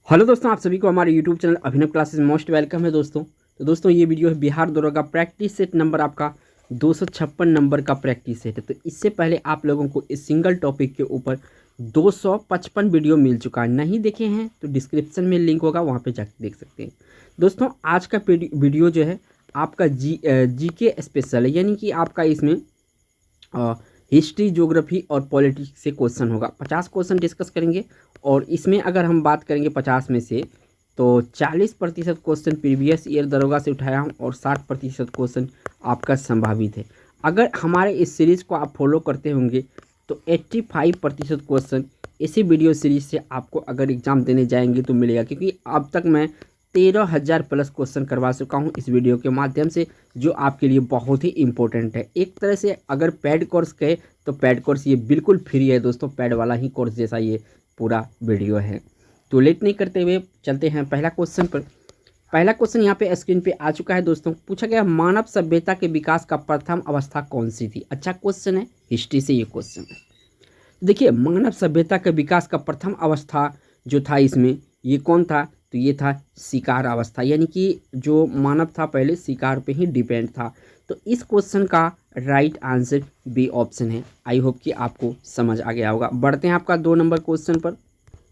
Hello दोस्तों, आप सभी को हमारे यूट्यूब चैनल अभिनव क्लासेस में मोस्ट वेलकम है दोस्तों। तो दोस्तों ये वीडियो है बिहार दौरा का प्रैक्टिस सेट नंबर आपका 256 नंबर का प्रैक्टिस सेट है। तो इससे पहले आप लोगों को इस सिंगल टॉपिक के ऊपर 255 वीडियो मिल चुका है। नहीं देखे हैं तो डिस्क्रिप्शन में लिंक होगा, वहाँ पे जाके देख सकते हैं। दोस्तों आज का वीडियो जो है आपका जीके स्पेशल है, यानी कि आपका इसमें हिस्ट्री, ज्योग्राफी और पॉलिटिक्स से क्वेश्चन होगा। 50 क्वेश्चन डिस्कस करेंगे और इसमें अगर हम बात करेंगे 50 में से तो 40% क्वेश्चन प्रीवियस ईयर दरोगा से उठाया हूँ और 60% क्वेश्चन आपका संभावित है। अगर हमारे इस सीरीज़ को आप फॉलो करते होंगे तो 85% क्वेश्चन इसी वीडियो सीरीज से आपको अगर एग्ज़ाम देने जाएंगे तो मिलेगा, क्योंकि अब तक मैं 13,000 प्लस क्वेश्चन करवा चुका हूँ इस वीडियो के माध्यम से, जो आपके लिए बहुत ही इंपॉर्टेंट है। एक तरह से अगर पेड कोर्स कहे तो पेड कोर्स ये बिल्कुल फ्री है दोस्तों, पेड वाला ही कोर्स जैसा ये पूरा वीडियो है। तो लेट नहीं करते हुए चलते हैं पहला क्वेश्चन पर। पहला क्वेश्चन यहाँ पे स्क्रीन पे आ चुका है दोस्तों। पूछा गया मानव सभ्यता के विकास का प्रथम अवस्था कौन सी थी। अच्छा क्वेश्चन है, हिस्ट्री से ये क्वेश्चन है। देखिए मानव सभ्यता के विकास का प्रथम अवस्था जो था इसमें ये कौन था, तो ये था शिकार अवस्था, यानी कि जो मानव था पहले शिकार पे ही डिपेंड था। तो इस क्वेश्चन का राइट आंसर बी ऑप्शन है। आई होप कि आपको समझ आ गया होगा। बढ़ते हैं आपका 2 नंबर क्वेश्चन पर।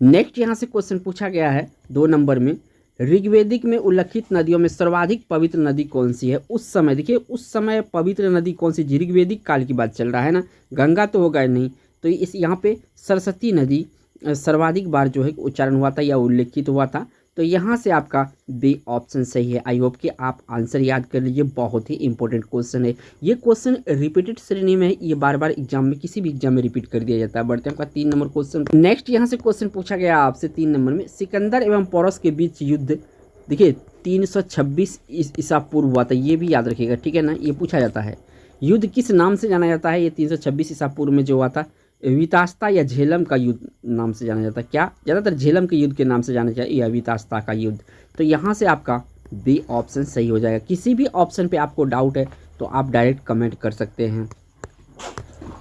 नेक्स्ट यहाँ से क्वेश्चन पूछा गया है 2 नंबर में, ऋग्वेदिक में उल्लिखित नदियों में सर्वाधिक पवित्र नदी कौन सी है उस समय। देखिए उस समय पवित्र नदी कौन सी, ऋग्वेदिक काल की बात चल रहा है ना, गंगा तो होगा नहीं। तो इस यहाँ पे सरस्वती नदी सर्वाधिक बार जो है उच्चारण हुआ था या उल्लेखित हुआ था। तो यहाँ से आपका बी ऑप्शन सही है। आई होप कि आप आंसर याद कर लीजिए, बहुत ही इंपॉर्टेंट क्वेश्चन है। ये क्वेश्चन रिपीटेड श्रेणी में है, ये बार बार एग्जाम में किसी भी एग्जाम में रिपीट कर दिया जाता है। बढ़ते हैं आपका 3 नंबर क्वेश्चन। नेक्स्ट यहाँ से क्वेश्चन पूछा गया आपसे 3 नंबर में, सिकंदर एवं पोरस के बीच युद्ध देखिए 326 ईसा पूर्व हुआ था, ये भी याद रखिएगा, ठीक है ना। ये पूछा जाता है युद्ध किस नाम से जाना जाता है। ये 326 ईसा पूर्व में जो हुआ था वितास्ता या झेलम का युद्ध नाम से जाना जाता है। क्या ज़्यादातर झेलम के युद्ध के नाम से जाना चाहिए या वितास्ता का युद्ध। तो यहाँ से आपका बी ऑप्शन सही हो जाएगा। किसी भी ऑप्शन पे आपको डाउट है तो आप डायरेक्ट कमेंट कर सकते हैं।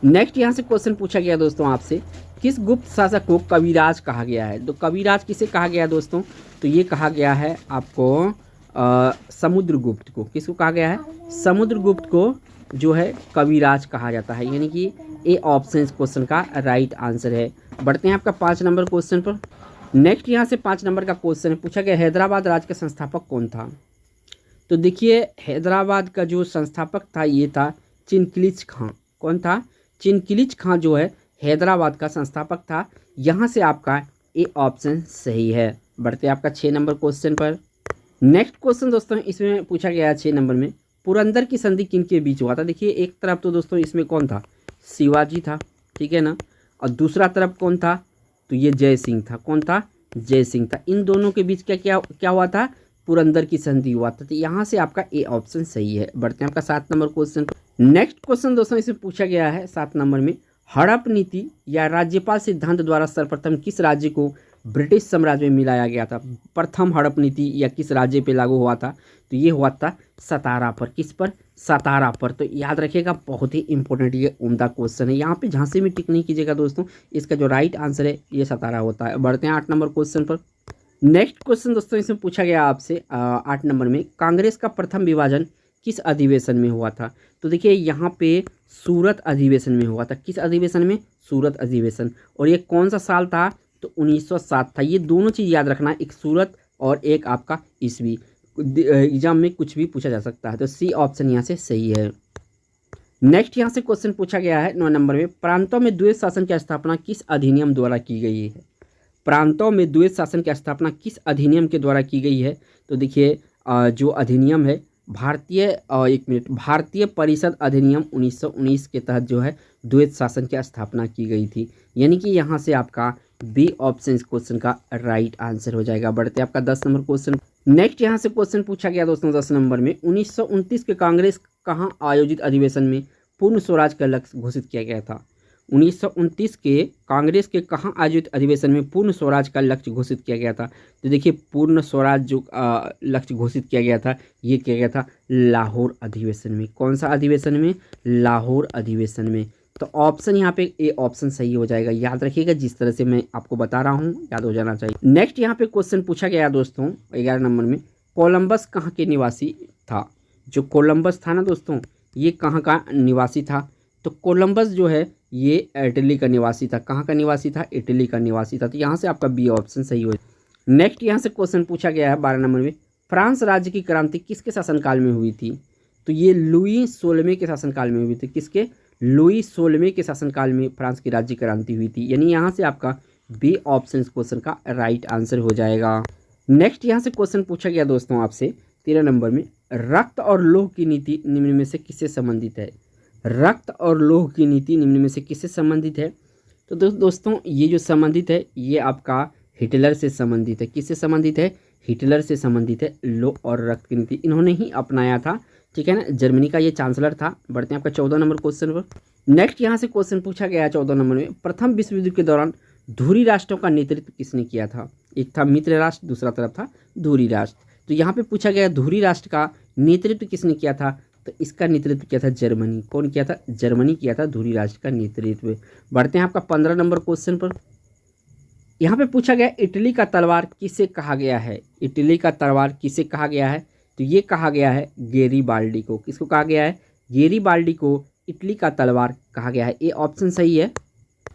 नेक्स्ट यहाँ से क्वेश्चन पूछा गया दोस्तों आपसे, किस गुप्त शासक को कविराज कहा गया है। तो कविराज किसे कहा गया दोस्तों, तो ये कहा गया है आपको समुद्रगुप्त को। किसको कहा गया है, समुद्रगुप्त को जो है कविराज कहा जाता है, यानी कि ए ऑप्शन इस क्वेश्चन का राइट आंसर है। बढ़ते हैं आपका 5 नंबर क्वेश्चन पर। नेक्स्ट यहाँ से 5 नंबर का क्वेश्चन है, पूछा गया हैदराबाद राज्य का संस्थापक कौन था। तो देखिए हैदराबाद का जो संस्थापक था ये था चिनकिलिच खां। कौन था, चिनकिलिच खां जो है हैदराबाद का संस्थापक था। यहाँ से आपका ए ऑप्शन सही है। बढ़ते हैं आपका 6 नंबर क्वेश्चन पर। नेक्स्ट क्वेश्चन दोस्तों इसमें पूछा गया है 6 नंबर में, पुरंदर की संधि किन के बीच हुआ था। देखिए एक तरफ तो दोस्तों इसमें कौन था, शिवाजी था, ठीक है ना, और दूसरा तरफ कौन था, तो ये जय सिंह था। कौन था, जय सिंह था। इन दोनों के बीच क्या क्या क्या हुआ था, पुरंदर की संधि हुआ था। तो यहाँ से आपका ए ऑप्शन सही है। बढ़ते हैं आपका 7 नंबर क्वेश्चन। नेक्स्ट क्वेश्चन दोस्तों इसमें पूछा गया है 7 नंबर में, हड़प नीति या राज्यपाल सिद्धांत द्वारा सर्वप्रथम किस राज्य को ब्रिटिश साम्राज्य में मिलाया गया था। प्रथम हड़प नीति या किस राज्य पे लागू हुआ था, तो ये हुआ था सतारा पर। किस पर, सतारा पर। तो याद रखिएगा, बहुत ही इंपॉर्टेंट ये उम्दा क्वेश्चन है। यहाँ पे झांसी में टिक नहीं कीजिएगा दोस्तों, इसका जो राइट आंसर है ये सतारा होता है। बढ़ते हैं 8 नंबर क्वेश्चन पर। नेक्स्ट क्वेश्चन दोस्तों इसमें पूछा गया आपसे 8 नंबर में, कांग्रेस का प्रथम विभाजन किस अधिवेशन में हुआ था। तो देखिए यहाँ पे सूरत अधिवेशन में हुआ था। किस अधिवेशन में, सूरत अधिवेशन। और ये कौन सा साल था, तो 1907 था। ये दोनों चीज़ याद रखना, एक सूरत और एक आपका ईस्वी। एग्जाम में कुछ भी पूछा जा सकता है, तो सी ऑप्शन यहाँ से सही है। नेक्स्ट यहाँ से क्वेश्चन पूछा गया है 9 नंबर में, प्रांतों में द्वैत शासन की स्थापना किस अधिनियम द्वारा की गई है। प्रांतों में द्वैत शासन की स्थापना किस अधिनियम के द्वारा की गई है। तो देखिए जो अधिनियम है भारतीय परिषद अधिनियम 1919 के तहत जो है द्वैत शासन की स्थापना की गई थी। यानी कि यहाँ से आपका बी ऑप्शन इस क्वेश्चन का राइट आंसर हो जाएगा। बढ़ते आपका 10 नंबर क्वेश्चन। नेक्स्ट यहाँ से क्वेश्चन पूछा गया दोस्तों 10 नंबर में, 1929 के कांग्रेस कहाँ आयोजित अधिवेशन में पूर्ण स्वराज का लक्ष्य घोषित किया गया था। 1929 के कांग्रेस के कहाँ आयोजित अधिवेशन में पूर्ण स्वराज का लक्ष्य घोषित किया गया था। तो देखिए पूर्ण स्वराज जो लक्ष्य घोषित किया गया था ये किया गया था लाहौर अधिवेशन में। कौन सा अधिवेशन में, लाहौर अधिवेशन में। तो ऑप्शन यहाँ पे ए ऑप्शन सही हो जाएगा। याद रखिएगा, जिस तरह से मैं आपको बता रहा हूँ याद हो जाना चाहिए। नेक्स्ट यहाँ पे क्वेश्चन पूछा गया दोस्तों 11 नंबर में, कोलंबस कहाँ के निवासी था। जो कोलंबस था ना दोस्तों, ये कहाँ का निवासी था। तो कोलंबस जो है ये इटली का निवासी था। कहाँ का निवासी था, इटली का निवासी था। तो यहाँ से आपका बी ऑप्शन सही हो। नेक्स्ट यहाँ से क्वेश्चन पूछा गया है 12 नंबर में, फ्रांस राज्य की क्रांति किसके शासनकाल में हुई थी। तो ये लुई 16वें के शासनकाल में हुई थी। किसके, लुई 16वें के शासनकाल में फ्रांस की राज्य क्रांति हुई थी। यानी यहाँ से आपका बी ऑप्शन इस क्वेश्चन का राइट आंसर हो जाएगा। नेक्स्ट यहाँ से क्वेश्चन पूछा गया दोस्तों आपसे 13 नंबर में, रक्त और लौह की नीति निम्न में से किससे संबंधित है। रक्त और लौह की नीति निम्न में से किससे संबंधित है। तो दोस्तों ये जो संबंधित है ये आपका हिटलर से संबंधित है। किससे संबंधित है, हिटलर से संबंधित है। लौह और रक्त की नीति इन्होंने ही अपनाया था, ठीक है ना। जर्मनी का ये चांसलर था। बढ़ते हैं आपका 14 नंबर क्वेश्चन पर। नेक्स्ट यहाँ से क्वेश्चन पूछा गया है 14 नंबर में, प्रथम विश्व युद्ध के दौरान धुरी राष्ट्रों का नेतृत्व किसने किया था। एक था मित्र राष्ट्र, दूसरा तरफ था धुरी राष्ट्र। तो यहाँ पे पूछा गया धुरी राष्ट्र का नेतृत्व किसने किया था। तो इसका नेतृत्व किया था जर्मनी। कौन किया था, जर्मनी किया था धुरी राष्ट्र का नेतृत्व। बढ़ते हैं आपका 15 नंबर क्वेश्चन पर। यहाँ पे पूछा गया इटली का तलवार किसे कहा गया है। इटली का तलवार किसे कहा गया है। तो ये कहा गया है गेरिबाल्डी को। किसको कहा गया है, गेरिबाल्डी को इटली का तलवार कहा गया है। ये ऑप्शन सही है।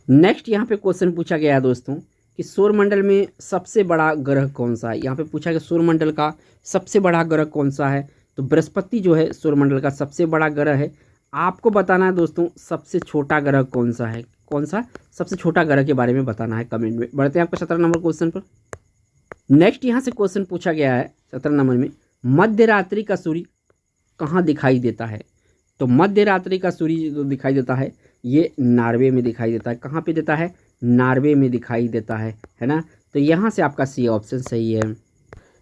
नेक्स्ट यहाँ पे क्वेश्चन पूछा गया है दोस्तों कि सौरमंडल में सबसे बड़ा ग्रह कौन सा है। यहाँ पे पूछा गया सौरमंडल का सबसे बड़ा ग्रह कौन सा है। तो बृहस्पति जो है सौरमंडल का सबसे बड़ा ग्रह है। आपको बताना है दोस्तों सबसे छोटा ग्रह कौन सा है। कौन सा सबसे छोटा ग्रह के बारे में बताना है कमेंट में। बढ़ते हैं आपका 17 नंबर क्वेश्चन पर। नेक्स्ट यहाँ से क्वेश्चन पूछा गया है 17 नंबर में, मध्य रात्रि का सूर्य कहाँ दिखाई देता है। तो मध्य रात्रि का सूर्य जो दिखाई देता है ये नॉर्वे में दिखाई देता है। कहाँ पे देता है, नॉर्वे में दिखाई देता है ना। तो यहाँ से आपका सी ऑप्शन सही है।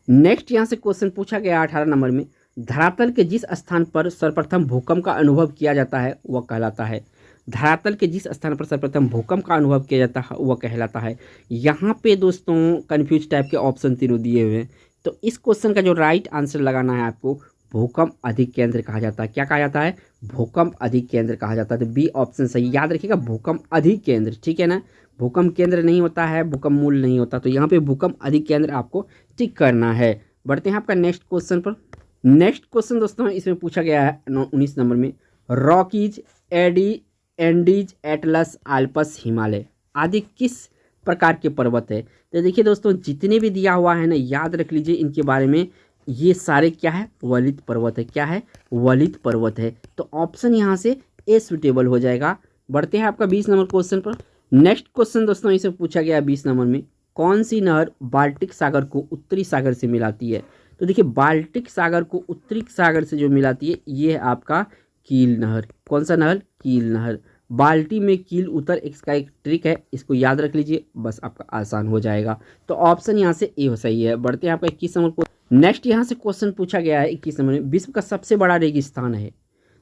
नेक्स्ट यहाँ से क्वेश्चन पूछा गया 18 नंबर में, धरातल के जिस स्थान पर सर्वप्रथम भूकंप का अनुभव किया जाता है वह कहलाता है। धरातल के जिस स्थान पर सर्वप्रथम भूकंप का अनुभव किया जाता है वह कहलाता है। यहाँ पे दोस्तों कन्फ्यूज टाइप के ऑप्शन तीनों दिए हुए हैं। तो इस क्वेश्चन का जो राइट आंसर लगाना है आपको, भूकंप अधिक केंद्र कहा जाता है। क्या कहा जाता है, भूकंप अधिक केंद्र कहा जाता है। तो बी ऑप्शन सही। याद रखिएगा भूकंप अधिक केंद्र, ठीक है ना। भूकंप केंद्र नहीं होता है, भूकंप मूल नहीं होता। तो यहाँ पे भूकंप अधिक केंद्र आपको टिक करना है। बढ़ते हैं आपका नेक्स्ट क्वेश्चन पर। नेक्स्ट क्वेश्चन दोस्तों इसमें पूछा गया है 19 नंबर में, Rockies, Andes, Atlas, Alps, Himalaya आदि किस प्रकार के पर्वत है। तो देखिए दोस्तों जितने भी दिया हुआ है ना, याद रख लीजिए इनके बारे में। ये सारे क्या है, वलित पर्वत है। क्या है, वलित पर्वत है। तो ऑप्शन यहाँ से ए सुटेबल हो जाएगा। बढ़ते हैं आपका 20 नंबर क्वेश्चन पर। नेक्स्ट क्वेश्चन दोस्तों इसे पूछा गया 20 नंबर में, कौन सी नहर बाल्टिक सागर को उत्तरी सागर से मिलाती है। तो देखिए बाल्टिक सागर को उत्तरी सागर से जो मिलाती है ये है आपका कील नहर। कौन सा नहर, कील नहर। बाल्टी में कील उतर इसका एक ट्रिक है, इसको याद रख लीजिए, बस आपका आसान हो जाएगा। तो ऑप्शन यहाँ से ए सही है। बढ़ते हैं आपका 21 नंबर को। नेक्स्ट यहाँ से क्वेश्चन पूछा गया है 21 नंबर में, विश्व का सबसे बड़ा रेगिस्तान है।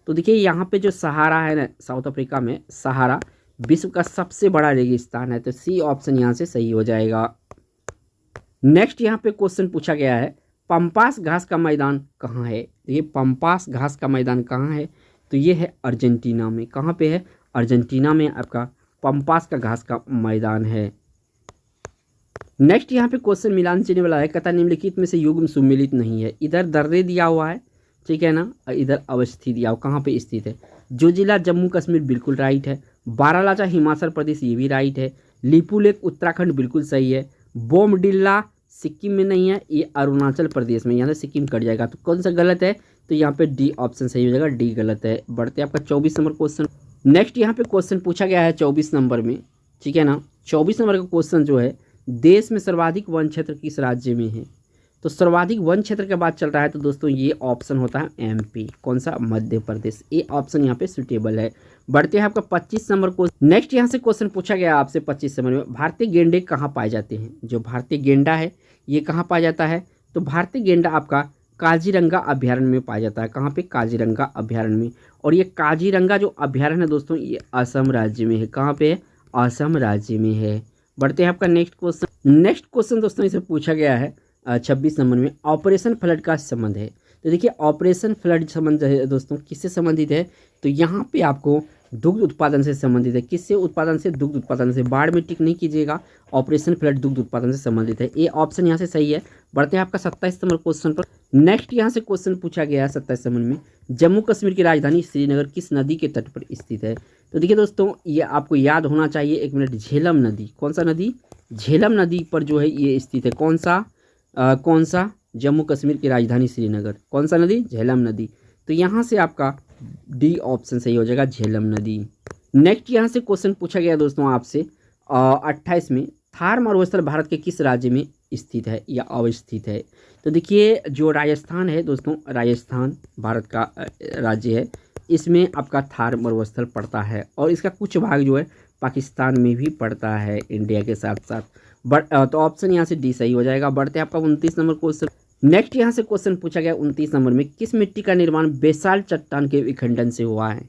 तो देखिए यहाँ पे जो सहारा है ना, साउथ अफ्रीका में सहारा विश्व का सबसे बड़ा रेगिस्तान है। तो सी ऑप्शन यहाँ से सही हो जाएगा। नेक्स्ट यहाँ पे क्वेश्चन पूछा गया है, पंपास घास का मैदान कहाँ है। ये पंपास घास का मैदान कहाँ है। तो ये है अर्जेंटीना में। कहाँ पे है, अर्जेंटीना में आपका पंपास का घास का मैदान है। नेक्स्ट यहाँ पे क्वेश्चन मिलान चिन्ह वाला है, कथा निम्नलिखित में से युग्म सुमेलित नहीं है। इधर दर्रे दिया हुआ है, ठीक है ना, और इधर अवस्थित दिया हुआ कहाँ पे स्थित है। जो जिला जम्मू कश्मीर बिल्कुल राइट है। बारालाचा हिमाचल प्रदेश ये भी राइट है। लिपुलेक उत्तराखंड बिल्कुल सही है। बोमडिल्ला सिक्किम में नहीं है, ये अरुणाचल प्रदेश में, यहाँ से सिक्किम कट जाएगा। तो कौन सा गलत है, तो यहाँ पे डी ऑप्शन सही हो जाएगा, डी गलत है। बढ़ते आपका 24 नंबर क्वेश्चन। नेक्स्ट यहाँ पे क्वेश्चन पूछा गया है 24 नंबर में, ठीक है ना। 24 नंबर का क्वेश्चन जो है, देश में सर्वाधिक वन क्षेत्र किस राज्य में है। तो सर्वाधिक वन क्षेत्र के बाद चल रहा है तो दोस्तों ये ऑप्शन होता है एमपी। कौन सा, मध्य प्रदेश। ये ऑप्शन यहाँ पे सुटेबल है। बढ़ते हैं आपका 25 नंबर क्वेश्चन। नेक्स्ट यहाँ से क्वेश्चन पूछा गया आपसे 25 नंबर में, भारतीय गेंडे कहाँ पाए जाते हैं। जो भारतीय गेंडा है ये कहाँ पाया जाता है। तो भारतीय गेंडा आपका काजीरंगा अभ्यारण्य में पाया जाता है। कहाँ पे, काजीरंगा अभ्यारण्य में। और ये काजीरंगा जो अभ्यारण्य है दोस्तों ये असम राज्य में है। कहाँ पे है, असम राज्य में है। बढ़ते हैं आपका नेक्स्ट क्वेश्चन। नेक्स्ट क्वेश्चन दोस्तों इसे पूछा गया है 26 नंबर में, ऑपरेशन फ्लड का संबंध है। तो देखिए ऑपरेशन फ्लड संबंध है दोस्तों किससे संबंधित है। तो यहाँ पे आपको दुग्ध उत्पादन से संबंधित है। किससे उत्पादन से? दुग्ध उत्पादन से। बाढ़ में टिक नहीं कीजिएगा, ऑपरेशन फ्लड दुग्ध उत्पादन से संबंधित है। ये ऑप्शन यहाँ से सही है। बढ़ते हैं आपका 27 नंबर क्वेश्चन पर। नेक्स्ट यहाँ से क्वेश्चन पूछा गया है 27 नंबर में, जम्मू कश्मीर की राजधानी श्रीनगर किस नदी के तट पर स्थित है? तो देखिए दोस्तों, ये आपको याद होना चाहिए, 1 मिनट, झेलम नदी। कौन सा नदी? झेलम नदी पर जो है ये स्थित है। कौन सा? जम्मू कश्मीर की राजधानी श्रीनगर। कौन सा नदी? झेलम नदी। तो यहाँ से आपका डी ऑप्शन सही हो जाएगा, झेलम नदी। नेक्स्ट यहाँ से क्वेश्चन पूछा गया दोस्तों आपसे 28 में, थार मरुस्थल भारत के किस राज्य में स्थित है या अवस्थित है? तो देखिए, जो राजस्थान है दोस्तों, राजस्थान भारत का राज्य है, इसमें आपका थार मरुस्थल पड़ता है और इसका कुछ भाग जो है पाकिस्तान में भी पड़ता है, इंडिया के साथ साथ। तो ऑप्शन यहाँ से डी सही हो जाएगा। बढ़ते हैं आपका 29 नंबर क्वेश्चन। नेक्स्ट यहाँ से क्वेश्चन पूछा गया 29 नंबर में, किस मिट्टी का निर्माण बेसाल्ट चट्टान के विखंडन से हुआ है?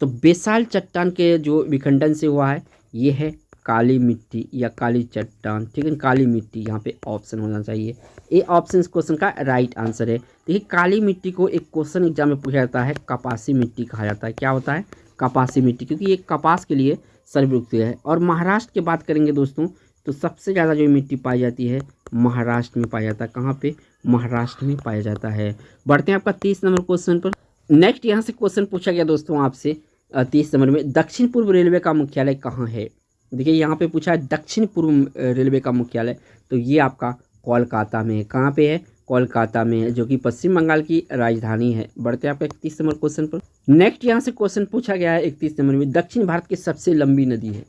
तो बेसाल्ट चट्टान के जो विखंडन से हुआ है ये है काली मिट्टी या काली चट्टान, ठीक है, काली मिट्टी यहाँ पे ऑप्शन होना चाहिए। ये ऑप्शन इस क्वेश्चन का राइट आंसर है। देखिए, काली मिट्टी को एक क्वेश्चन एग्जाम में पूछा जाता है, कपासी मिट्टी कहा जाता है। क्या होता है? कपासी मिट्टी, क्योंकि ये कपास के लिए सर्वयुक्त है। और महाराष्ट्र की बात करेंगे दोस्तों, तो सबसे ज़्यादा जो मिट्टी पाई जाती है महाराष्ट्र में पाया जाता है। कहाँ पे? महाराष्ट्र में पाया जाता है। बढ़ते हैं आपका 30 नंबर क्वेश्चन पर। नेक्स्ट यहाँ से क्वेश्चन पूछा गया दोस्तों आपसे 30 नंबर में, दक्षिण पूर्व रेलवे का मुख्यालय कहाँ है? देखिए, यहाँ पे पूछा है दक्षिण पूर्व रेलवे का मुख्यालय, तो ये आपका कोलकाता में है। कहाँ पे है? कोलकाता में है, जो कि पश्चिम बंगाल की राजधानी है। बढ़ते हैं आपका 31 नंबर क्वेश्चन पर। नेक्स्ट यहाँ से क्वेश्चन पूछा गया है 31 नंबर में, दक्षिण भारत की सबसे लंबी नदी है।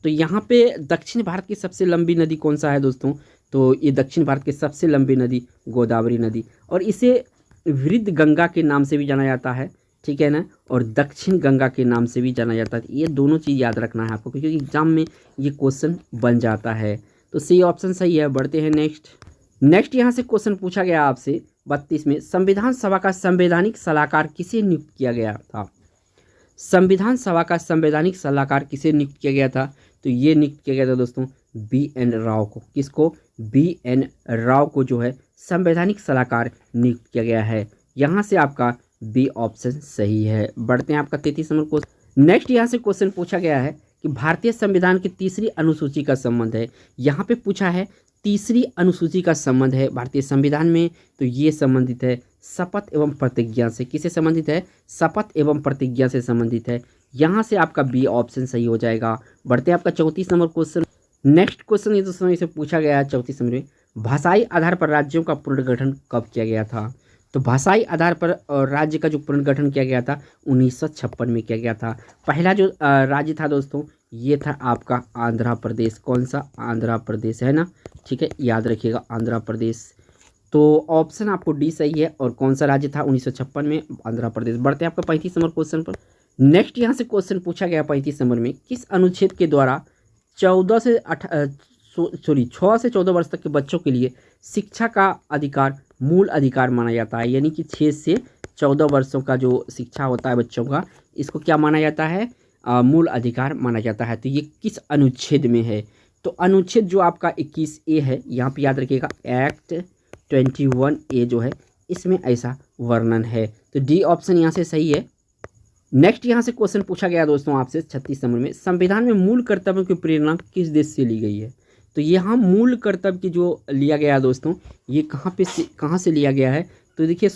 तो यहाँ पे दक्षिण भारत की सबसे लंबी नदी कौन सा है दोस्तों? तो ये दक्षिण भारत की सबसे लंबी नदी गोदावरी नदी, और इसे वृद्ध गंगा के नाम से भी जाना जाता है, ठीक है ना, और दक्षिण गंगा के नाम से भी जाना जाता है। ये दोनों चीज़ याद रखना है आपको, क्योंकि एग्जाम में ये क्वेश्चन बन जाता है। तो सी ऑप्शन सही है। बढ़ते हैं नेक्स्ट यहाँ से क्वेश्चन पूछा गया आपसे 32 में, संविधान सभा का संवैधानिक सलाहकार किसे नियुक्त किया गया था? संविधान सभा का संवैधानिक सलाहकार किसे नियुक्त किया गया था? तो ये नियुक्त किया गया था दोस्तों BN राव को। किसको? BN राव को जो है संवैधानिक सलाहकार नियुक्त किया गया है। यहाँ से आपका बी ऑप्शन सही है। बढ़ते हैं आपका 33 नंबर क्वेश्चन। नेक्स्ट यहाँ से क्वेश्चन पूछा गया है कि भारतीय संविधान की तीसरी अनुसूची का संबंध है। यहाँ पे पूछा है तीसरी अनुसूची का संबंध है भारतीय संविधान में, तो ये संबंधित है शपथ एवं प्रतिज्ञा से। किससे संबंधित है? शपथ एवं प्रतिज्ञा से संबंधित है। यहाँ से आपका बी ऑप्शन सही हो जाएगा। बढ़ते हैं आपका 34 नंबर क्वेश्चन। नेक्स्ट क्वेश्चन ये दोस्तों इसे पूछा गया है 34 नंबर में, भाषाई आधार पर राज्यों का पुनर्गठन कब किया गया था? तो भाषाई आधार पर राज्य का जो पुनर्गठन किया गया था 1956 में किया गया था। पहला जो राज्य था दोस्तों ये था आपका आंध्र प्रदेश। कौन सा? आंध्र प्रदेश है ना, ठीक है, याद रखिएगा आंध्र प्रदेश। तो ऑप्शन आपको डी सही है। और कौन सा राज्य था 1956 में? आंध्र प्रदेश। बढ़ते हैं आपका 35 नंबर क्वेश्चन पर। नेक्स्ट यहाँ से क्वेश्चन पूछा गया 35 नंबर में, किस अनुच्छेद के द्वारा 6 से 14 वर्ष तक के बच्चों के लिए शिक्षा का अधिकार मूल अधिकार माना जाता है? यानी कि 6 से 14 वर्षों का जो शिक्षा होता है बच्चों का, इसको क्या माना जाता है? मूल अधिकार माना जाता है। तो ये किस अनुच्छेद में है? तो अनुच्छेद जो आपका 21A है, यहाँ पे याद रखिएगा एक्ट 21A जो है इसमें ऐसा वर्णन है। तो डी ऑप्शन यहाँ से सही है। नेक्स्ट यहाँ से क्वेश्चन पूछा गया दोस्तों आपसे 36 नंबर में, संविधान में मूल कर्तव्यों की प्रेरणा किस देश से ली गई है? तो यहाँ मूल कर्तव्य की जो लिया गया है दोस्तों, ये कहाँ से लिया गया है? तो देखिए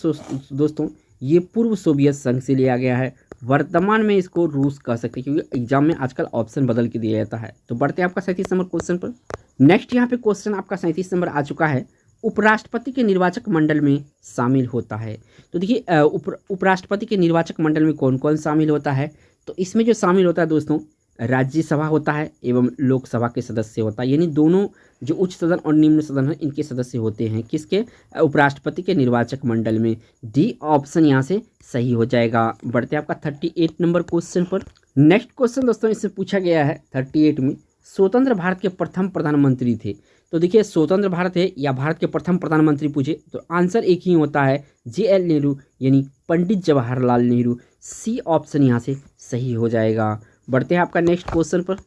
दोस्तों, ये पूर्व सोवियत संघ से लिया गया है। वर्तमान में इसको रूस कह सकते हैं, क्योंकि एग्जाम में आजकल ऑप्शन बदल के दिया जाता है। तो बढ़ते हैं आपका 37 नंबर क्वेश्चन पर। नेक्स्ट यहाँ पे क्वेश्चन आपका 37 नंबर आ चुका है, उपराष्ट्रपति के निर्वाचक मंडल में शामिल होता है। तो देखिए उपराष्ट्रपति के निर्वाचक मंडल में कौन कौन शामिल होता है? तो इसमें जो शामिल होता है दोस्तों, राज्यसभा होता है एवं लोकसभा के सदस्य होता है, यानी दोनों जो उच्च सदन और निम्न सदन है इनके सदस्य होते हैं। किसके? उपराष्ट्रपति के निर्वाचक मंडल में। डी ऑप्शन यहाँ से सही हो जाएगा। बढ़ते हैं आपका 38 नंबर क्वेश्चन पर। नेक्स्ट क्वेश्चन दोस्तों इससे पूछा गया है 38 में, स्वतंत्र भारत के प्रथम प्रधानमंत्री थे। तो देखिए स्वतंत्र भारत है या भारत के प्रथम प्रधानमंत्री पूछे तो आंसर एक ही होता है, JL नेहरू यानी पंडित जवाहरलाल नेहरू। सी ऑप्शन यहाँ से सही हो जाएगा। बढ़ते हैं आपका नेक्स्ट क्वेश्चन पर।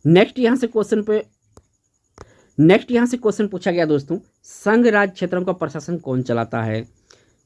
नेक्स्ट यहाँ से क्वेश्चन पूछा गया दोस्तों, संघ राज्य क्षेत्रों का प्रशासन कौन चलाता है?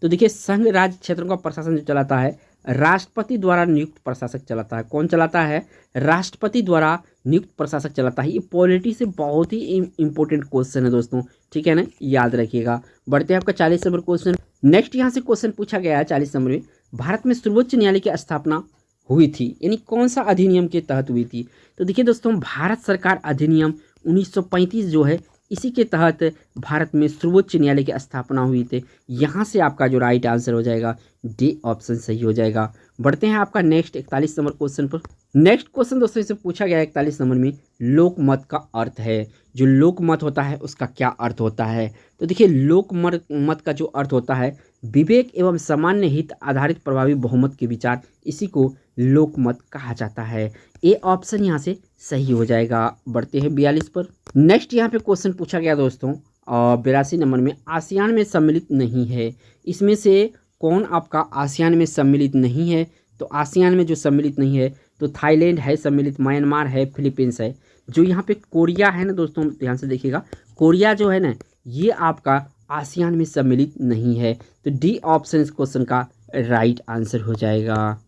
तो देखिए संघ राज्य क्षेत्रों का प्रशासन जो चलाता है राष्ट्रपति द्वारा नियुक्त प्रशासक चलाता है। कौन चलाता है? राष्ट्रपति द्वारा नियुक्त प्रशासक चलाता है। ये पॉलिटी से बहुत ही इंपॉर्टेंट क्वेश्चन है दोस्तों, ठीक है ना, याद रखिएगा। बढ़ते हैं आपका 40 नंबर क्वेश्चन। नेक्स्ट यहाँ से क्वेश्चन पूछा गया है 40 नंबर में, भारत में सर्वोच्च न्यायालय की स्थापना हुई थी, यानी कौन सा अधिनियम के तहत हुई थी? तो देखिए दोस्तों, भारत सरकार अधिनियम 1935 जो है, इसी के तहत भारत में सर्वोच्च न्यायालय की स्थापना हुई थी। यहाँ से आपका जो राइट आंसर हो जाएगा डी ऑप्शन सही हो जाएगा। बढ़ते हैं आपका नेक्स्ट 41 नंबर क्वेश्चन पर। नेक्स्ट क्वेश्चन दोस्तों इसे पूछा गया है 41 नंबर में, लोकमत का अर्थ है। जो लोकमत होता है उसका क्या अर्थ होता है? तो देखिए, लोकमत का जो अर्थ होता है, विवेक एवं सामान्य हित आधारित प्रभावी बहुमत के विचार, इसी को लोकमत कहा जाता है। ए ऑप्शन यहाँ से सही हो जाएगा। बढ़ते हैं 42 पर। नेक्स्ट यहाँ पे क्वेश्चन पूछा गया दोस्तों 82 नंबर में, आसियान में सम्मिलित नहीं है। इसमें से कौन आपका आसियान में सम्मिलित नहीं है? तो आसियान में जो सम्मिलित नहीं है, तो थाईलैंड है सम्मिलित, म्यांमार है, फिलीपींस है। जो यहाँ पे कोरिया है ना दोस्तों, ध्यान से देखिएगा, कोरिया जो है ना, ये आपका आसियान में सम्मिलित नहीं है। तो डी ऑप्शन इस क्वेश्चन का राइट आंसर हो जाएगा।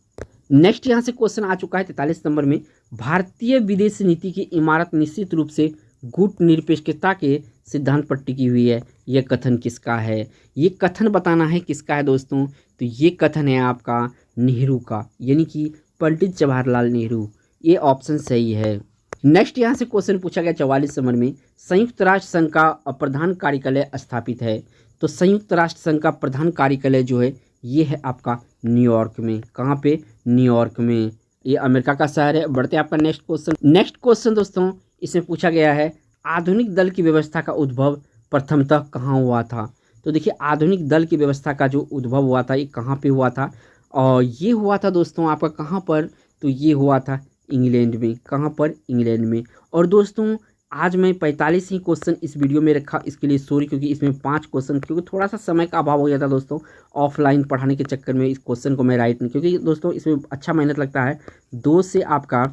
नेक्स्ट यहाँ से क्वेश्चन आ चुका है 43 नंबर में, भारतीय विदेश नीति की इमारत निश्चित रूप से गुटनिरपेक्षता के सिद्धांत पर टिकी हुई है। यह कथन किसका है? ये कथन बताना है किसका है दोस्तों। तो ये कथन है आपका नेहरू का, यानी कि पंडित जवाहरलाल नेहरू। ये ऑप्शन सही है। नेक्स्ट यहाँ से क्वेश्चन पूछा गया 44 नंबर में, संयुक्त राष्ट्र संघ का प्रधान कार्यालय स्थापित है। तो संयुक्त राष्ट्र संघ का प्रधान कार्यालय जो है, ये है आपका न्यूयॉर्क में। कहाँ पे? न्यूयॉर्क में। ये अमेरिका का शहर है। बढ़ते हैं आपका नेक्स्ट क्वेश्चन। नेक्स्ट क्वेश्चन दोस्तों इसमें पूछा गया है, आधुनिक दल की व्यवस्था का उद्भव प्रथमतः कहाँ हुआ था? तो देखिए, आधुनिक दल की व्यवस्था का जो उद्भव हुआ था, ये कहाँ पे हुआ था? और ये हुआ था दोस्तों आपका कहाँ पर? तो ये हुआ था इंग्लैंड में। कहाँ पर? इंग्लैंड में। और दोस्तों आज मैं 45 ही क्वेश्चन इस वीडियो में रखा, इसके लिए सॉरी, क्योंकि इसमें 5 क्वेश्चन, क्योंकि थोड़ा सा समय का अभाव हो गया था दोस्तों, ऑफलाइन पढ़ाने के चक्कर में इस क्वेश्चन को मैं राइट नहीं, क्योंकि दोस्तों इसमें अच्छा मेहनत लगता है, 2 से आपका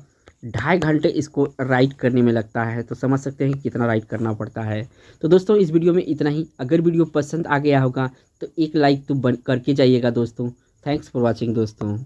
2.5 घंटे इसको राइट करने में लगता है। तो समझ सकते हैं कितना राइट करना पड़ता है। तो दोस्तों इस वीडियो में इतना ही। अगर वीडियो पसंद आ गया होगा तो एक लाइक तो करके जाइएगा दोस्तों। थैंक्स फॉर वॉचिंग दोस्तों।